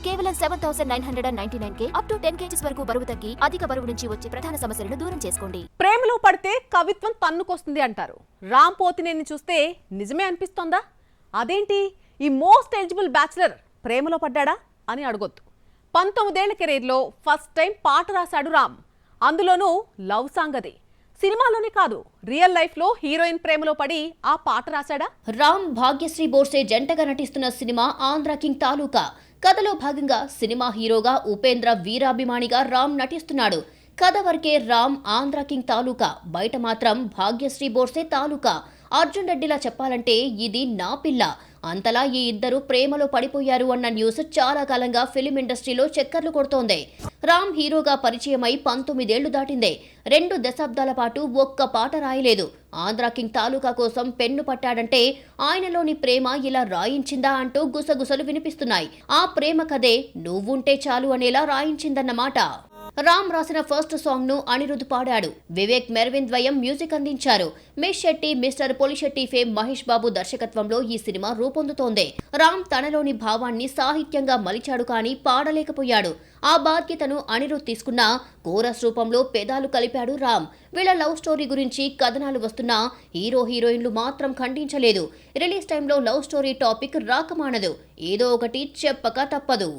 కేవలం 7,999K up to 10 kgs వరకు బరువు తగ్గి అధిక బరువు నుంచి వచ్చే ప్రధాన సమస్యలను దూరం చేసుకోండి. ప్రేమలో పడితే కవిత్వం తన్నుకొస్తుంది అంటారు. రామ్ పోతినేని చూస్తే నిజమే అనిపిస్తోందా? అదేంటి ఈ మోస్ట్ ఎలిజిబుల్ బ్యాచులర్ ప్రేమలో పడ్డాడా అని అడగొద్దు. 19 ఏళ్ల కెరీర్లో ఫస్ట్ టైం పాట రాశాడు రామ్. అందులోనూ లవ్ సాంగ్ అది. సినిమాలోనే కాదు, రియల్ లైఫ్ లో హీరోయిన్ ప్రేమలో పడి ఆ పాట రాశాడా? రామ్ భాగ్యశ్రీ బోర్సే జంటగా నటిస్తున్న సినిమా ఆంధ్ర కింగ్ తాలూకా. కథలో భాగంగా సినిమా హీరోగా ఉపేంద్ర వీరాభిమానిగా రామ్ నటిస్తున్నాడు. కథ వరకే రామ్ ఆంధ్ర కింగ్ తాలూకా, బయట మాత్రం భాగ్యశ్రీ బోర్సే తాలూకా. అర్జున్ రెడ్డిలా చెప్పాలంటే ఇది నా పిల్ల. అంతలా ఈ ఇద్దరు ప్రేమలో పడిపోయారు అన్న న్యూస్ చాలా కాలంగా ఫిలిం ఇండస్ట్రీలో చక్కర్లు కొడుతోంది. రామ్ హీరోగా పరిచయమై 19 ఏళ్లు దాటిందే. 2 దశాబ్దాల పాటు ఒక్క పాట రాయలేదు. ఆంధ్ర కింగ్ తాలూకా కోసం పెన్ను పట్టాడంటే ఆయనలోని ప్రేమ ఇలా రాయించిందా అంటూ గుసగుసలు వినిపిస్తున్నాయి. ఆ ప్రేమ కథే నువ్వుంటే చాలు అనేలా రాయించిందన్నమాట. రామ్ రాసిన ఫస్ట్ సాంగ్ ను అనిరుద్ పాడాడు. వివేక్ మెర్విన్ ద్వయం మ్యూజిక్ అందించారు. Miss Shetty, mister Polishetty fame Mahesh Babu దర్శకత్వంలో ఈ సినిమా రూపొందుతోంది. రామ్ తనలోని భావాన్ని సాహిత్యంగా మలిచాడు కానీ పాడలేకపోయాడు. ఆ బాధ్యతను అనిరుద్ తీసుకున్న కోరస్ రూపంలో పెదాలు కలిపాడు రామ్. వీళ్ళ లవ్ స్టోరీ గురించి కథనాలు వస్తున్నా హీరో హీరోయిన్లు మాత్రం ఖండించలేదు. రిలీజ్ టైంలో లవ్ స్టోరీ టాపిక్ రాకమానదు. ఏదో ఒకటి చెప్పక తప్పదు.